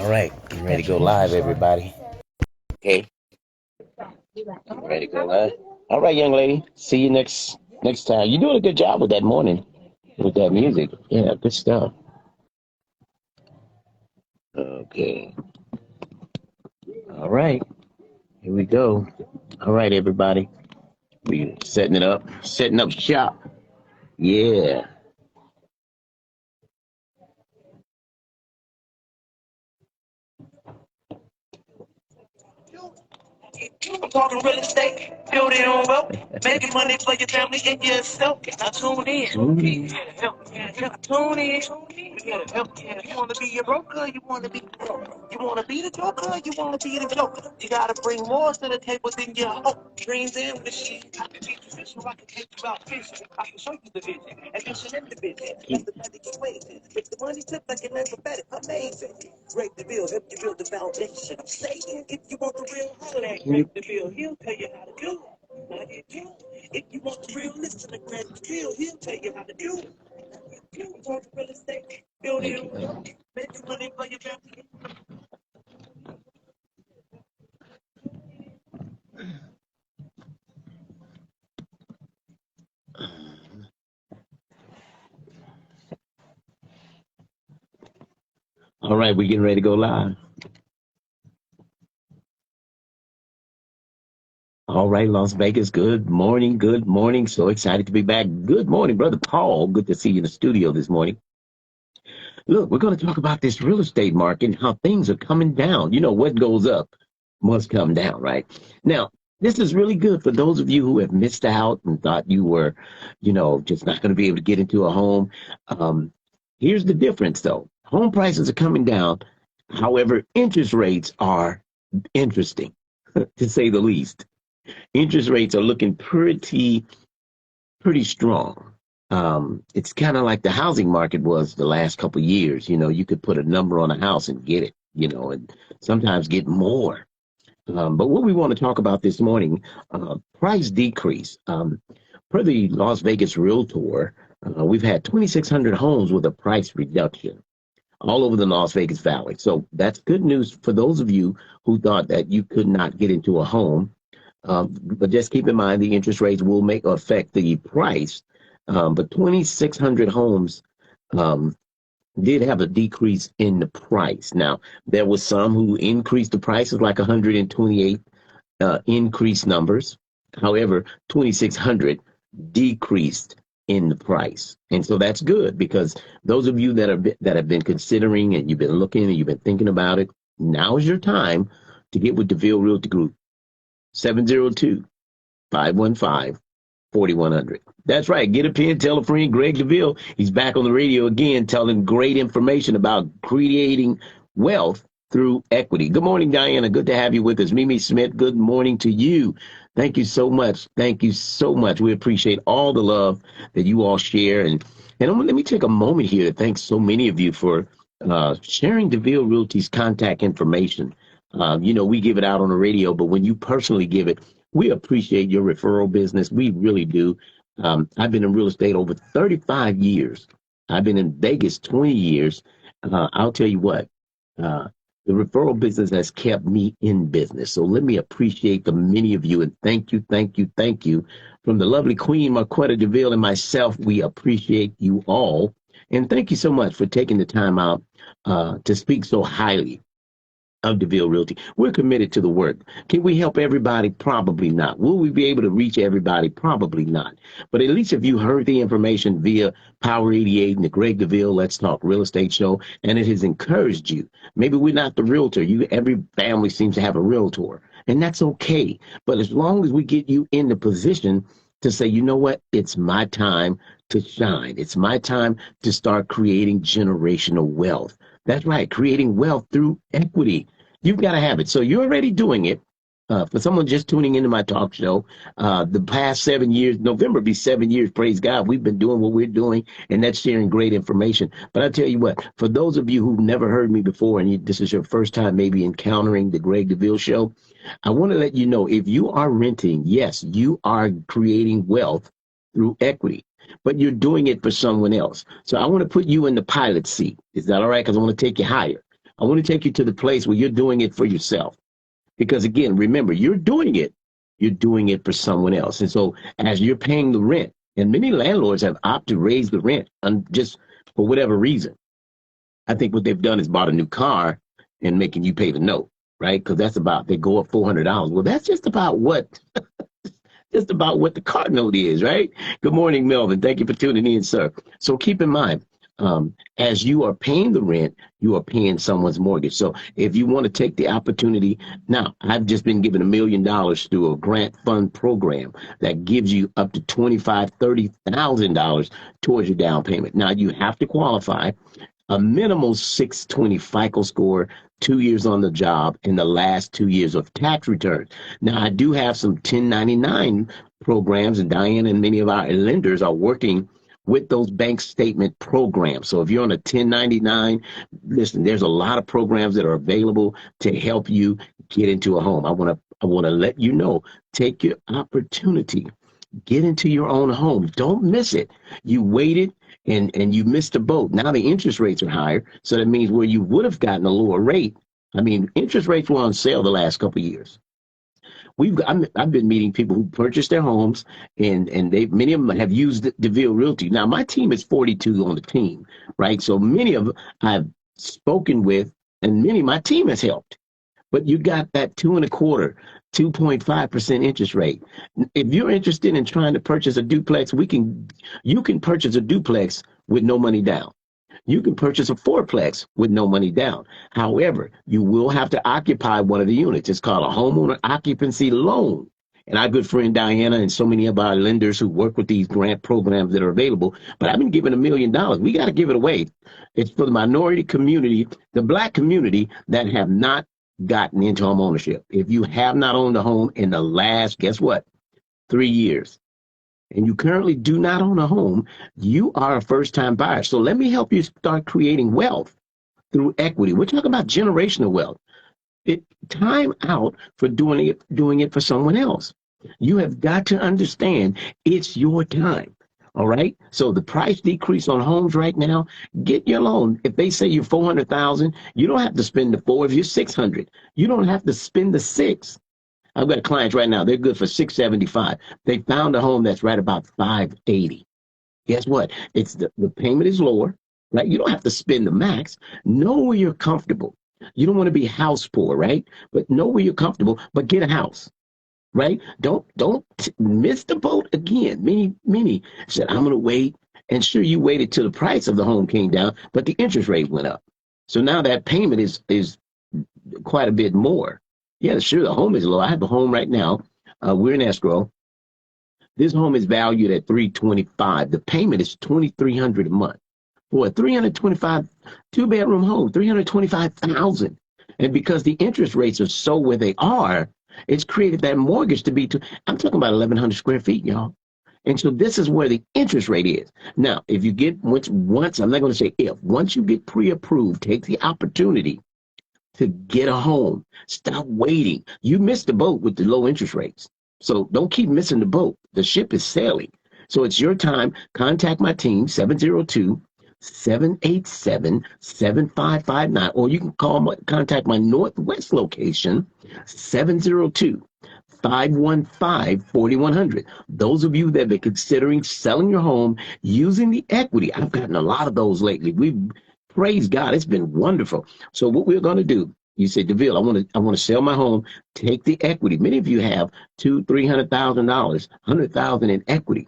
All right, you ready to go live, everybody? Okay, ready to go live. All right, young lady. See you next time. You're doing a good job with that morning, with that music. Yeah, good stuff. Okay. All right, here we go. All right, everybody. We setting up shop. Yeah. I'm talking real estate, building on wealth, making money for your family and yourself. Now tune in. Tune in. Tune in. You want to be your broker, you want to be the broker. You want to be the joker, you want to be the joker. You got to bring more to the table than your hope. Dreams and wishes. I can teach you this, so I can take you out fishing. I can show you the vision, and you should end the vision. That's the magic equation. If the money tips like an alphabetic, amazing. Break the bill, help you build the foundation. I'm saying, if you want the real holiday, break the bill, he'll tell you how to do it. If you want the real, listen to Greg the bill, he'll tell you how to do it. You want the real estate, build it, make money for your family. All right, we're getting ready to go live. All right, Las Vegas, good morning, good morning. So excited to be back. Good morning, Brother Paul. Good to see you in the studio this morning. Look, we're going to talk about this real estate market and how things are coming down. You know, what goes up must come down, right? Now, this is really good for those of you who have missed out and thought you were, just not going to be able to get into a home. Here's the difference, though. Home prices are coming down. However, interest rates are interesting, to say the least. Interest rates are looking pretty strong. It's kind of like the housing market was the last couple of years. You know, you could put a number on a house and get it, and sometimes get more. But what we want to talk about this morning, price decrease. Per the Las Vegas Realtor, we've had 2,600 homes with a price reduction all over the Las Vegas Valley. So that's good news for those of you who thought that you could not get into a home. But just keep in mind the interest rates will affect the price. But 2,600 homes did have a decrease in the price. Now, there was some who increased the prices, like 128 increased numbers. However, 2,600 decreased in the price. And so that's good, because those of you that have been considering, and you've been looking and you've been thinking about it, now is your time to get with DeVille Realty Group. 702-515-4100. That's right. Get a pen, tell a friend. Greg DeVille, he's back on the radio again, telling great information about creating wealth through equity. Good morning, Diana. Good to have you with us. Mimi Smith, good morning to you. Thank you so much. Thank you so much. We appreciate all the love that you all share. And let me take a moment here to thank so many of you for sharing DeVille Realty's contact information. We give it out on the radio, but when you personally give it, we appreciate your referral business. We really do. I've been in real estate over 35 years. I've been in Vegas 20 years. I'll tell you what, the referral business has kept me in business. So let me appreciate the many of you, and thank you, thank you, thank you. From the lovely Queen Marquetta DeVille and myself, we appreciate you all. And thank you so much for taking the time out to speak so highly of DeVille Realty. We're committed to the work. Can we help everybody? Probably not. Will we be able to reach everybody? Probably not. But at least if you heard the information via Power 88 and the Greg DeVille Let's Talk Real Estate Show, and it has encouraged you, maybe we're not the realtor. Every family seems to have a realtor, and that's okay. But as long as we get you in the position to say, you know what, it's my time to shine. It's my time to start creating generational wealth. That's right, creating wealth through equity. You've got to have it. So you're already doing it. For someone just tuning into my talk show, the past 7 years, November will be 7 years, praise God, we've been doing what we're doing, and that's sharing great information. But I tell you what, for those of you who've never heard me before, and this is your first time maybe encountering the Greg DeVille Show, I want to let you know, if you are renting, yes, you are creating wealth through equity, but you're doing it for someone else. So I want to put you in the pilot seat. Is that all right? Because I want to take you higher. I want to take you to the place where you're doing it for yourself. Because again, remember, you're doing it for someone else. And so as you're paying the rent, and many landlords have opted to raise the rent just for whatever reason. I think what they've done is bought a new car and making you pay the note, right? Because they go up $400. Well, that's just about what the car note is, right? Good morning, Melvin. Thank you for tuning in, sir. So keep in mind, as you are paying the rent, you are paying someone's mortgage. So if you want to take the opportunity, now I've just been given $1 million through a grant fund program that gives you up to $25,000, $30,000 towards your down payment. Now you have to qualify a minimal 620 FICO score, 2 years on the job, and the last 2 years of tax returns. Now, I do have some 1099 programs, and Diane and many of our lenders are working with those bank statement programs. So if you're on a 1099, listen, there's a lot of programs that are available to help you get into a home. I want to let you know, take your opportunity. Get into your own home. Don't miss it. You waited and you missed a boat. Now the interest rates are higher. So that means where you would have gotten a lower rate. I mean, interest rates were on sale the last couple of years. I've been meeting people who purchased their homes and many of them have used DeVille Realty. Now my team is 42 on the team, right? So many of them I've spoken with and many of my team has helped. But you got that 2.25%, 2.5% interest rate. If you're interested in trying to purchase a duplex, you can purchase a duplex with no money down. You can purchase a fourplex with no money down. However, you will have to occupy one of the units. It's called a homeowner occupancy loan. And our good friend Diana and so many of our lenders who work with these grant programs that are available, but I've been given $1 million. We got to give it away. It's for the minority community, the Black community that have not gotten into home ownership. If you have not owned a home in the last, guess what, 3 years, and you currently do not own a home, you are a first-time buyer. So let me help you start creating wealth through equity. We're talking about generational wealth. Time out for doing it for someone else. You have got to understand it's your time. All right. So the price decrease on homes right now, get your loan. If they say you're 400,000, you don't have to spend the 4. If you're 600, you don't have to spend the 6. I've got clients right now. They're good for 675. They found a home that's right about 580. Guess what? It's the payment is lower, right? You don't have to spend the max. Know where you're comfortable. You don't want to be house poor, right? But know where you're comfortable, but get a house. Right? Don't miss the boat again. Many said, I'm going to wait. And sure, you waited till the price of the home came down, but the interest rate went up. So now that payment is quite a bit more. Yeah, sure, the home is low. I have a home right now. We're in escrow. This home is valued at $325,000. The payment is $2,300 a month. For a 325 2-bedroom home, $325,000. And because the interest rates are so where they are, it's created that mortgage to be, I'm talking about 1,100 square feet, y'all. And so this is where the interest rate is. Now, if you get, once, I'm not going to say if, once you get pre-approved, take the opportunity to get a home. Stop waiting. You missed the boat with the low interest rates. So don't keep missing the boat. The ship is sailing. So it's your time. Contact my team, 702-787-7559, or you can contact my Northwest location, 702-515-4100. Those of you that have been considering selling your home using the equity, I've gotten a lot of those lately. Praise God, it's been wonderful. So what we're going to do, you say, DeVille, I want to sell my home, take the equity. Many of you have $200,000-$300,000, $100,000 in equity.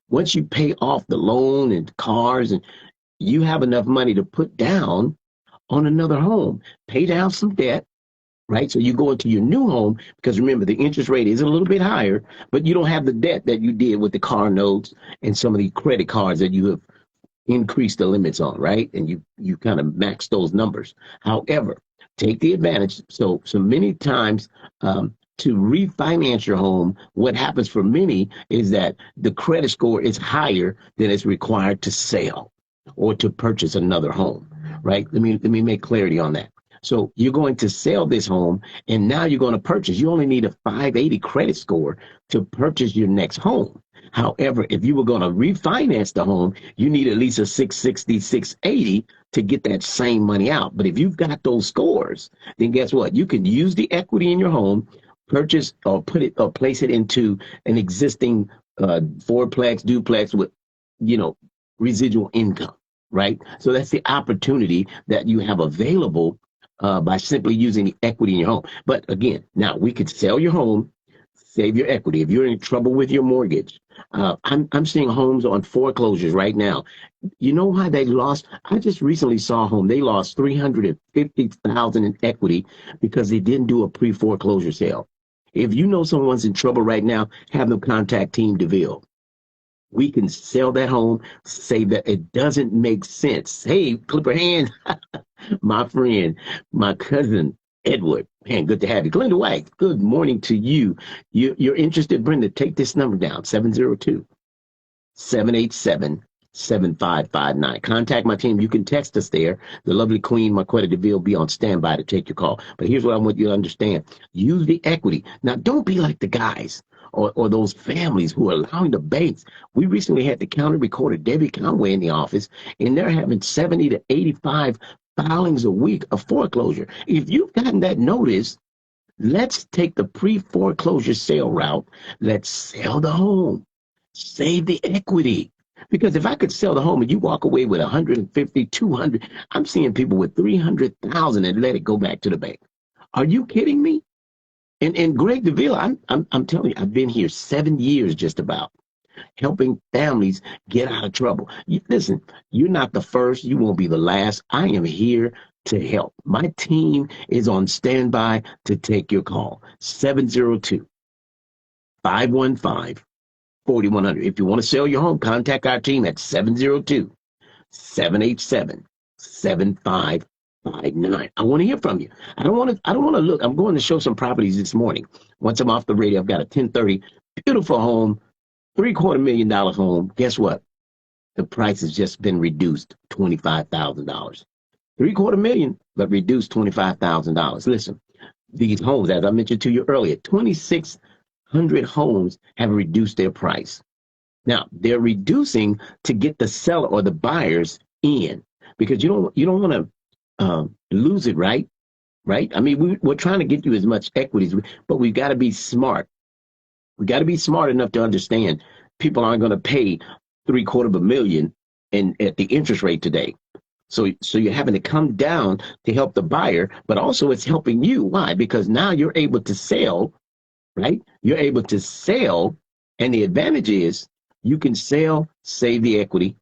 Once you pay off the loan and cars, and you have enough money to put down on another home, pay down some debt, right? So you go into your new home, because remember, the interest rate is a little bit higher, but you don't have the debt that you did with the car notes and some of the credit cards that you have increased the limits on, right? And you kind of max those numbers. However, take the advantage. So many times to refinance your home, what happens for many is that the credit score is higher than is required to sell or to purchase another home, right? Let me make clarity on that. So you're going to sell this home, and now you're going to purchase. You only need a 580 credit score to purchase your next home. However, if you were going to refinance the home, you need at least a 660, 680 to get that same money out. But if you've got those scores, then guess what? You can use the equity in your home, purchase or put it or place it into an existing fourplex, duplex with, you know, residual income, right? So that's the opportunity that you have available by simply using the equity in your home. But again, now we could sell your home, save your equity. If you're in trouble with your mortgage, I'm seeing homes on foreclosures right now. You know why they lost? I just recently saw a home. They lost $350,000 in equity because they didn't do a pre-foreclosure sale. If you know someone's in trouble right now, have them contact Team DeVille. We can sell that home, say that it doesn't make sense. Hey, Clipper Hand, my friend, my cousin, Edward. Man, good to have you. Glenda White, good morning to you. You're interested, Brenda, take this number down, 702-787-7559. Contact my team. You can text us there. The lovely Queen, Marquetta DeVille, will be on standby to take your call. But here's what I want you to understand. Use the equity. Now, don't be like the guys or those families who are allowing the banks. We recently had the county recorder, Debbie Conway, in the office, and they're having 70 to 85 filings a week of foreclosure. If you've gotten that notice, let's take the pre-foreclosure sale route. Let's sell the home, save the equity. Because if I could sell the home and you walk away with 150, 200, I'm seeing people with 300,000 and let it go back to the bank. Are you kidding me? And Greg DeVille, I'm telling you, I've been here 7 years just about, helping families get out of trouble. Listen, you're not the first. You won't be the last. I am here to help. My team is on standby to take your call. 702-515-4100. If you want to sell your home, contact our team at 702-787-7559. I want to hear from you. I don't want to look. I'm going to show some properties this morning. Once I'm off the radio, I've got a 1030 beautiful home, $750,000 home. Guess what? The price has just been reduced $25,000. $750,000, but reduced $25,000. Listen, these homes, as I mentioned to you earlier, 2,600 homes have reduced their price. Now they're reducing to get the seller or the buyers in, because you don't want to lose it, right? Right? I mean, we're trying to get you as much equity, but we've got to be smart. We got to be smart enough to understand people aren't going to pay $750,000 at the interest rate today. So you're having to come down to help the buyer, but also it's helping you. Why? Because now you're able to sell, right? You're able to sell, and the advantage is you can sell, save the equity,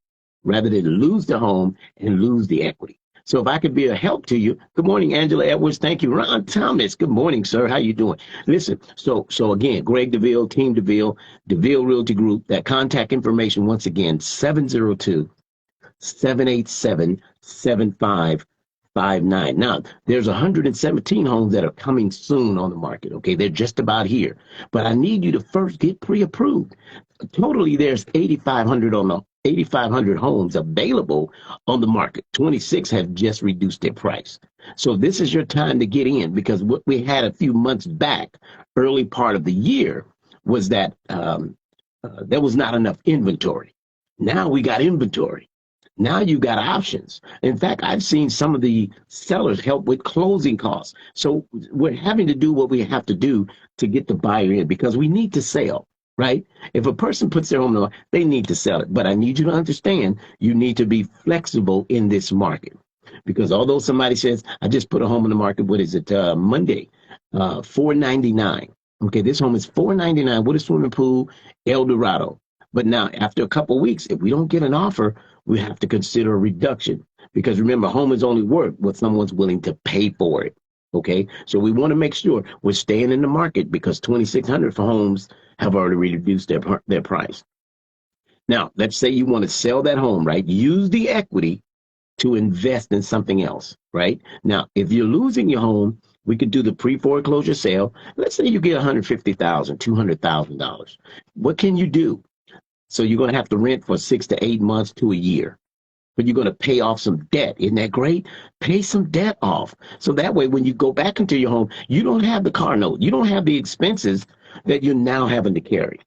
rather than lose the home and lose the equity. So if I could be a help to you, good morning, Angela Edwards. Thank you. Ron Thomas, good morning, sir. How you doing? Listen, so again, Greg DeVille, Team DeVille, DeVille Realty Group, that contact information, once again, 702-787-7559. Now, there's 117 homes that are coming soon on the market, okay? They're just about here. But I need you to first get pre-approved. Totally, there's 8,500 homes available on the market. 26 have just reduced their price. So this is your time to get in, because what we had a few months back, early part of the year, was that there was not enough inventory. Now we got inventory. Now you got options. In fact, I've seen some of the sellers help with closing costs. So we're having to do what we have to do to get the buyer in, because we need to sell, right? If a person puts their home on, they need to sell it. But I need you to understand, you need to be flexible in this market. Because although somebody says, I just put a home on the market, what is it, Monday, $499. Okay, this home is $499 with a swimming pool, El Dorado. But now, after a couple of weeks, if we don't get an offer, we have to consider a reduction. Because remember, home is only worth what someone's willing to pay for it. Okay, so we want to make sure we're staying in the market, because 2,600 for homes have already reduced their price. Now, let's say you want to sell that home, right? Use the equity to invest in something else, right? Now, if you're losing your home, we could do the pre-foreclosure sale. Let's say you get $150,000, $200,000. What can you do? So you're going to have to rent for 6 to 8 months to a year. But you're going to pay off some debt. Isn't that great? Pay some debt off. So that way, when you go back into your home, you don't have the car note. You don't have the expenses that you're now having to carry.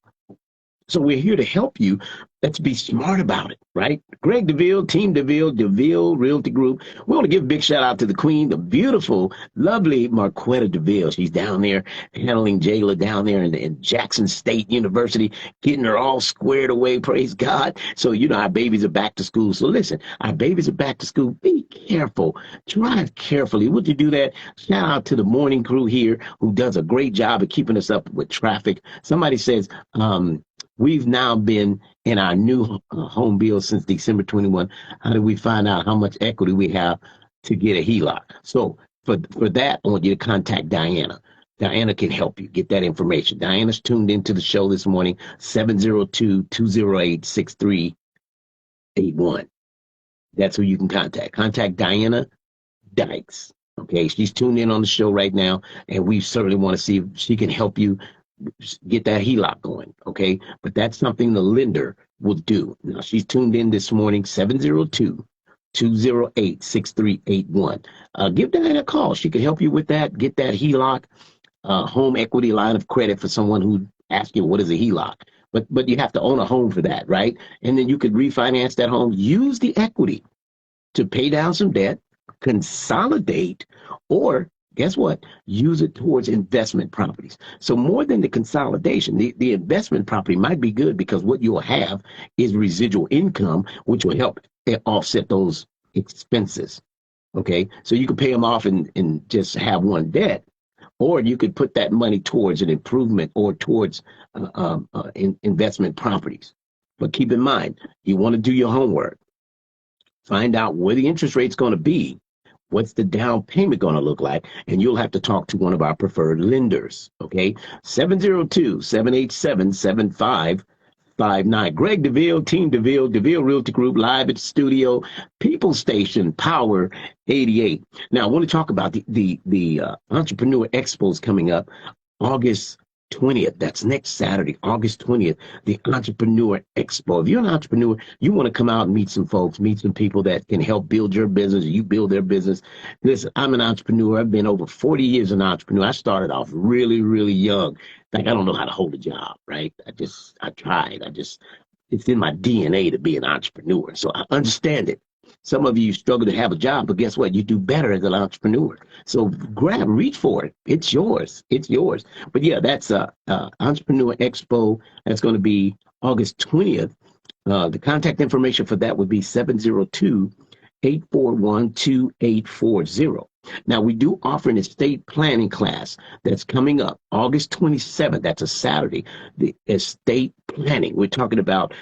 So we're here to help you. Let's be smart about it, right? Greg DeVille, Team DeVille, DeVille Realty Group. We want to give a big shout out to the queen, the beautiful, lovely Marquetta DeVille. She's down there handling Jayla down there in Jackson State University, getting her all squared away, praise God. So, our babies are back to school. So listen, our babies are back to school. Be careful. Drive carefully. Would you do that? Shout out to the morning crew here who does a great job of keeping us up with traffic. Somebody says, we've now been in our new home bill since December 21. How do we find out how much equity we have to get a HELOC? So for that, I want you to contact Diana. Diana can help you get that information. Diana's tuned into the show this morning, 702-208-6381. That's who you can contact. Contact Diana Dykes. Okay, she's tuned in on the show right now, and we certainly want to see if she can help you get that HELOC going, okay? But that's something the lender will do. Now, she's tuned in this morning, 702-208-6381. Give Diana a call. She can help you with that, get that HELOC, home equity line of credit for someone who asks you, what is a HELOC? But you have to own a home for that, right? And then you could refinance that home. Use the equity to pay down some debt, consolidate, or guess what? Use it towards investment properties. So more than the consolidation, the investment property might be good because what you'll have is residual income, which will help offset those expenses. Okay, so you can pay them off and just have one debt, or you could put that money towards an improvement or towards investment properties. But keep in mind, you want to do your homework. Find out where the interest rate's going to be. What's the down payment going to look like? And you'll have to talk to one of our preferred lenders, okay? 702-787-7559. Greg DeVille, Team DeVille, DeVille Realty Group, live at the studio, People Station, Power 88. Now, I want to talk about the Entrepreneur Expos coming up August 20th. That's next Saturday, August 20th, the Entrepreneur Expo. If you're an entrepreneur, you want to come out and meet some folks, meet some people that can help build your business, you build their business. Listen, I'm an entrepreneur. I've been over 40 years an entrepreneur. I started off really, really young. Like, I don't know how to hold a job, right? I tried. It's in my DNA to be an entrepreneur. So I understand it. Some of you struggle to have a job, but guess what? You do better as an entrepreneur. So reach for it. It's yours. It's yours. But yeah, that's Entrepreneur Expo. That's going to be August 20th. The contact information for that would be 702-841-2840. Now, we do offer an estate planning class that's coming up August 27th. That's a Saturday. The estate planning. We're talking about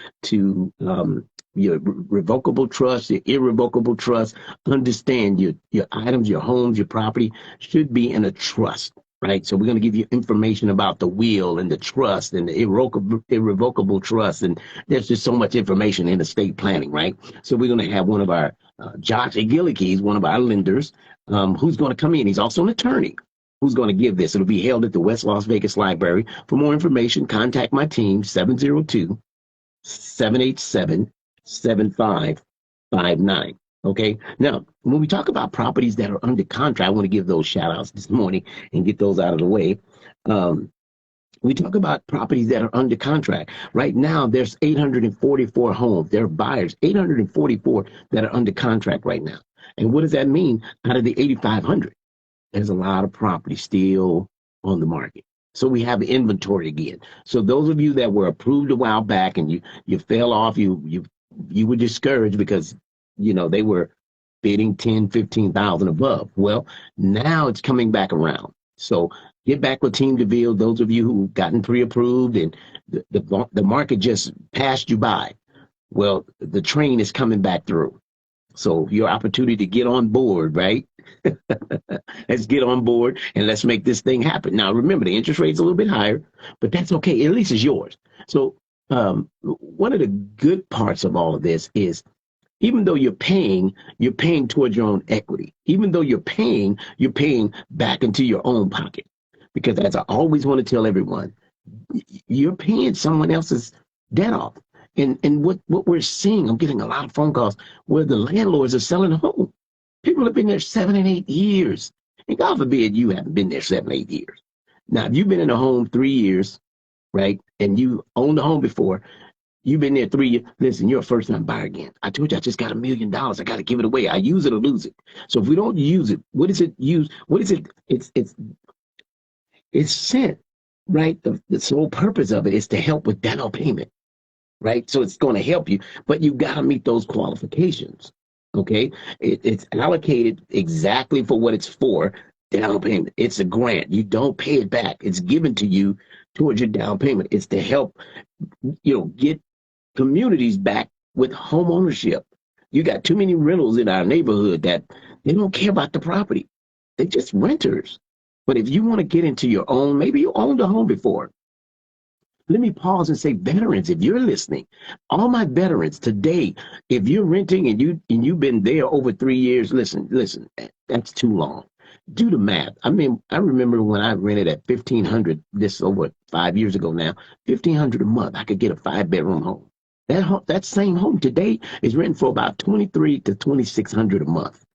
your revocable trust, your irrevocable trust. Understand your items, your homes, your property should be in a trust, right? So we're going to give you information about the will and the trust and the irrevocable trust. And there's just so much information in estate planning, right? So we're going to have one of our, Josh Gillicky, one of our lenders, who's going to come in. He's also an attorney who's going to give this. It'll be held at the West Las Vegas Library. For more information, contact my team, 702-787-7559. Okay. Now, when we talk about properties that are under contract, I want to give those shout outs this morning and get those out of the way. We talk about properties that are under contract. Right now, there's 844 homes. There are buyers, 844 that are under contract right now. And what does that mean? Out of the 8,500, there's a lot of property still on the market. So we have inventory again. So those of you that were approved a while back and you fell off, you were discouraged because, they were bidding 10, 15,000 above. Well, now it's coming back around. So get back with Team DeVille. Those of you who've gotten pre-approved and the market just passed you by. Well, the train is coming back through. So your opportunity to get on board, right? Let's get on board and let's make this thing happen. Now, remember, the interest rate's a little bit higher, but that's okay. At least it's yours. So one of the good parts of all of this is even though you're paying towards your own equity. Even though you're paying back into your own pocket. Because as I always want to tell everyone, you're paying someone else's debt off. And what we're seeing, I'm getting a lot of phone calls where the landlords are selling a home. People have been there 7 and 8 years. And God forbid you haven't been there 7, 8 years. Now, if you've been in a home 3 years, right? And you owned the home before. You've been there 3 years. Listen, you're a first-time buyer again. I told you I just got $1 million. I got to give it away. I use it or lose it. So if we don't use it, what is it used? What is it? It's sent, right? The sole purpose of it is to help with down payment, right? So it's going to help you, but you got to meet those qualifications. Okay, it's allocated exactly for what it's for. Down payment. It's a grant. You don't pay it back. It's given to you towards your down payment. It's to help, get communities back with home ownership. You got too many rentals in our neighborhood that they don't care about the property. They're just renters. But if you want to get into your own, maybe you owned a home before. Let me pause and say, veterans, if you're listening, all my veterans today, if you're renting and you've been there over 3 years, listen, that's too long. Do the math. I mean, I remember when I rented at 1,500, this over 5 years ago now, 1,500 a month. I could get a 5-bedroom home. That same home today is renting for about 23 to 2,600 a month.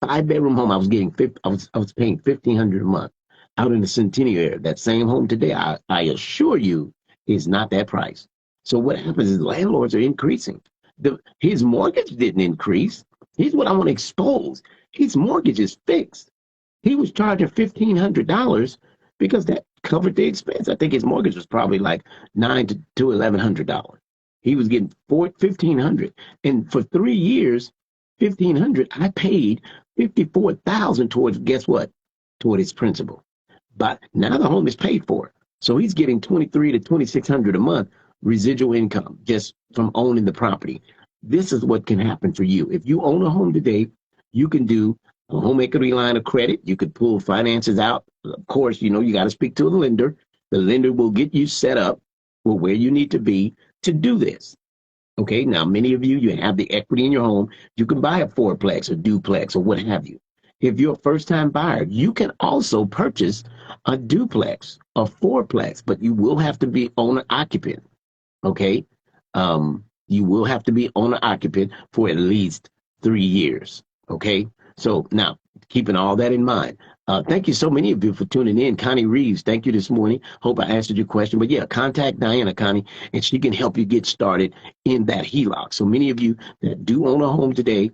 5-bedroom home, I was getting I was paying 1,500 a month out in the Centennial area. That same home today, I assure you, is not that price. So what happens is landlords are increasing. His mortgage didn't increase. Here's what I want to expose. His mortgage is fixed. He was charging $1,500 because that covered the expense. I think his mortgage was probably like $900 to $1,100. He was getting $1,500, and for 3 years, $1,500. I paid $54,000 towards, guess what? Toward his principal. But now the home is paid for, so he's getting 23 to 2,600 a month residual income just from owning the property. This is what can happen for you if you own a home today. You can do a home equity line of credit. You could pull finances out. Of course, you got to speak to a lender. The lender will get you set up for where you need to be to do this. Okay, now many of you have the equity in your home. You can buy a fourplex or duplex or what have you. If you're a first-time buyer, you can also purchase a duplex, a fourplex, but you will have to be owner occupant. Okay, you will have to be owner occupant for at least 3 years. Okay, so now keeping all that in mind. Thank you so many of you for tuning in. Connie Reeves, thank you this morning. Hope I answered your question. But yeah, contact Diana, Connie, and she can help you get started in that HELOC. So many of you that do own a home today,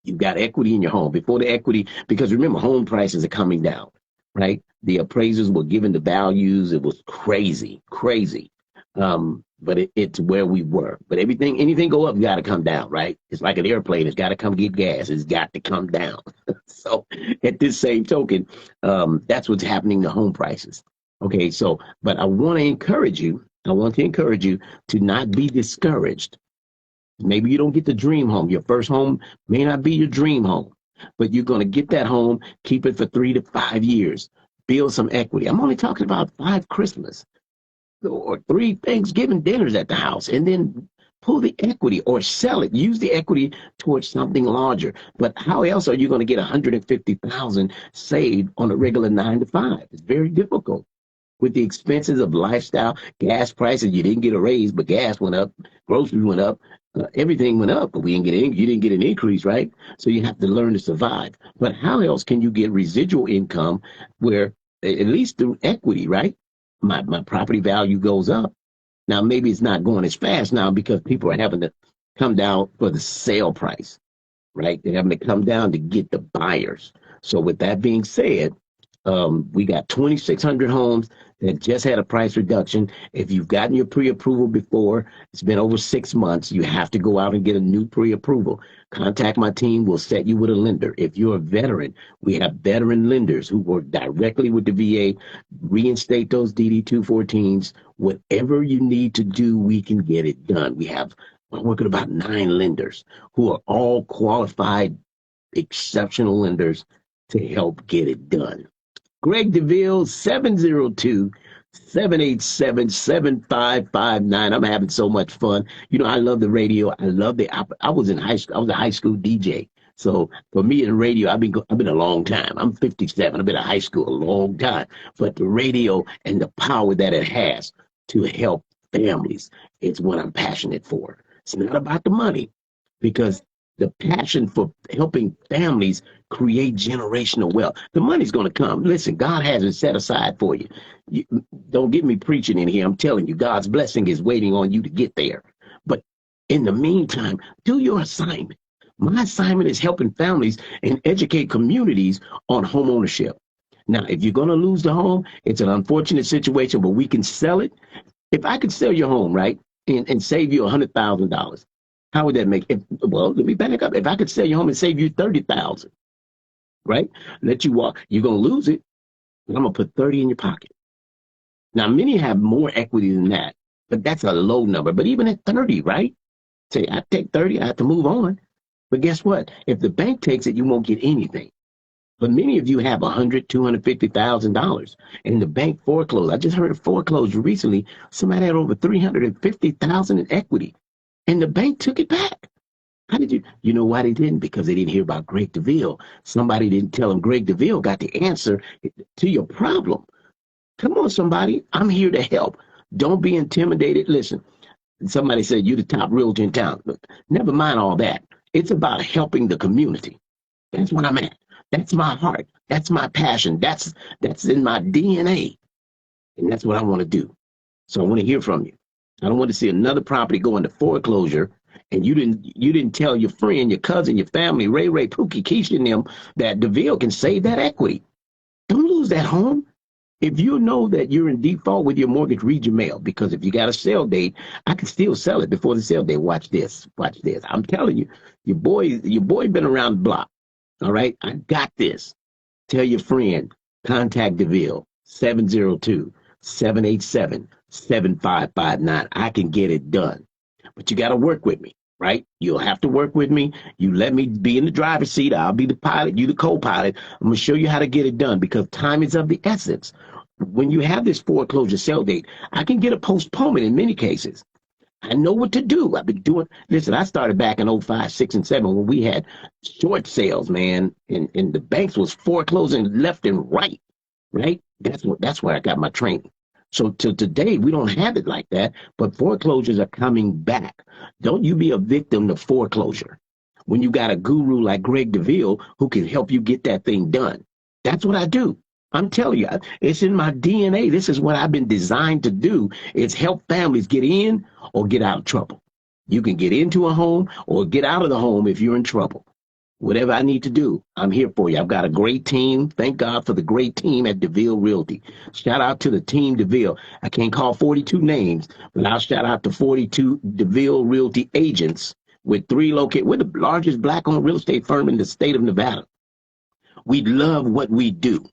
you've got equity in your home. Before the equity, because remember, home prices are coming down, right? The appraisers were giving the values. It was crazy, crazy. But it's where we were. But anything go up, got to come down, right? It's like an airplane. It's got to come get gas. It's got to come down. So at this same token, that's what's happening to home prices. Okay, so, but I want to encourage you. I want to encourage you to not be discouraged. Maybe you don't get the dream home. Your first home may not be your dream home, but you're going to get that home, keep it for 3 to 5 years, build some equity. I'm only talking about 5 Christmas or 3 Thanksgiving dinners at the house, and then pull the equity or sell it. Use the equity towards something larger. But how else are you going to get 150,000 saved on a regular 9 to 5? It's very difficult. With the expenses of lifestyle, gas prices, you didn't get a raise, but gas went up, groceries went up, everything went up, but you didn't get an increase, right? So you have to learn to survive. But how else can you get residual income where, at least through equity, right? My property value goes up. Now, maybe it's not going as fast now because people are having to come down for the sale price, right? They're having to come down to get the buyers. So with that being said, we got 2,600 homes that just had a price reduction. If you've gotten your pre-approval before, it's been over 6 months, you have to go out and get a new pre-approval. Contact my team. We'll set you with a lender. If you're a veteran, we have veteran lenders who work directly with the VA, reinstate those DD-214s. Whatever you need to do, we can get it done. I'm working about 9 lenders who are all qualified, exceptional lenders to help get it done. Greg DeVille, 702-787-7559. I'm having so much fun. I love the radio. I was in high school. I was a high school DJ. So for me in radio, I've been a long time. I'm 57. I've been in high school a long time. But the radio and the power that it has to help families is what I'm passionate for. It's not about the money, because The passion for helping families create generational wealth. The money's going to come. Listen, God has it set aside for you. you. Don't get me preaching in here. I'm telling you, God's blessing is waiting on you to get there. But in the meantime, do your assignment. My assignment is helping families and educate communities on home ownership. Now, if you're going to lose the home, it's an unfortunate situation, but we can sell it. If I could sell your home, right, and save you $100,000, how would that make it? Well, let me back up. If I could sell your home and save you 30,000, right? Let you walk, you're gonna lose it, but I'm gonna put 30 in your pocket. Now, many have more equity than that, but that's a low number. But even at 30, right? Say, I take 30, I have to move on. But guess what? If the bank takes it, you won't get anything. But many of you have $250,000 and the bank foreclosed. I just heard of foreclosure recently. Somebody had over 350,000 in equity, and the bank took it back. How did you? You know why they didn't? Because they didn't hear about Greg DeVille. Somebody didn't tell them Greg DeVille got the answer to your problem. Come on, somebody. I'm here to help. Don't be intimidated. Listen, somebody said you're the top realtor in town. Look, never mind all that. It's about helping the community. That's what I'm at. That's my heart. That's my passion. That's in my DNA. And that's what I want to do. So I want to hear from you. I don't want to see another property go into foreclosure and you didn't tell your friend, your cousin, your family, Ray, Pookie, Keisha, and them that DeVille can save that equity. Don't lose that home. If you know that you're in default with your mortgage, read your mail, because if you got a sale date, I can still sell it before the sale date. Watch this. Watch this. I'm telling you, your boy been around the block. All right, I got this. Tell your friend, contact DeVille, 702-787-7559. I can get it done. But you got to work with me, right? You'll have to work with me. You let me be in the driver's seat. I'll be the pilot, you the co-pilot. I'm going to show you how to get it done, because time is of the essence. When you have this foreclosure sale date, I can get a postponement in many cases. I know what to do. I've been doing. Listen, I started back in '05, '06, and '07 when we had short sales, man, and the banks was foreclosing left and right, right? That's where I got my training. So to today, we don't have it like that, but foreclosures are coming back. Don't you be a victim to foreclosure when you got a guru like Greg DeVille who can help you get that thing done. That's what I do. I'm telling you, it's in my DNA. This is what I've been designed to do. It's help families get in or get out of trouble. You can get into a home or get out of the home if you're in trouble. Whatever I need to do, I'm here for you. I've got a great team. Thank God for the great team at DeVille Realty. Shout out to the team DeVille. I can't call 42 names, but I'll shout out to 42 DeVille Realty agents with we're the largest black-owned real estate firm in the state of Nevada. We love what we do.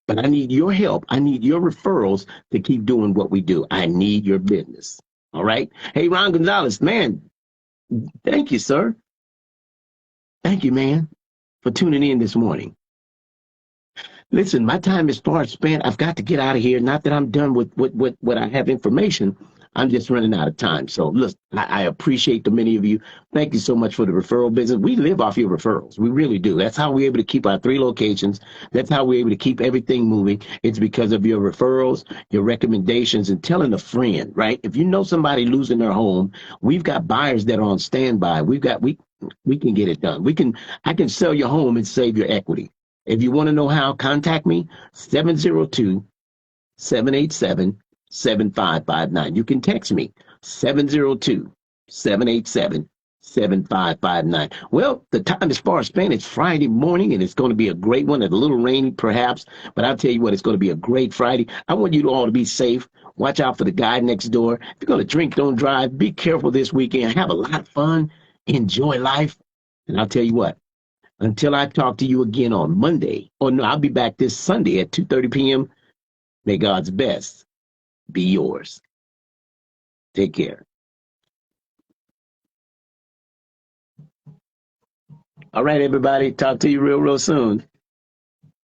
But I need your help. I need your referrals to keep doing what we do. I need your business. All right. Hey, Ron Gonzalez, man, thank you, sir. Thank you, man, for tuning in this morning. Listen, my time is far spent. I've got to get out of here. Not that I'm done with what I have information. I'm just running out of time. So, look, I appreciate the many of you. Thank you so much for the referral business. We live off your referrals. We really do. That's how we're able to keep our 3 locations. That's how we're able to keep everything moving. It's because of your referrals, your recommendations, and telling a friend, right? If you know somebody losing their home, we've got buyers that are on standby. We can get it done. I can sell your home and save your equity. If you want to know how, contact me, 702-787-7559. You can text me, 702-787-7559. Well, the time is far spent. It's Friday morning, and it's going to be a great one. It's a little rainy, perhaps, but I'll tell you what, it's going to be a great Friday. I want you all to be safe. Watch out for the guy next door. If you're going to drink, don't drive. Be careful this weekend. Have a lot of fun. Enjoy life. And I'll tell you what, until I talk to you again on Monday, or no, I'll be back this Sunday at 2:30 p.m. May God's best be yours. Take care. All right, everybody. Talk to you real soon.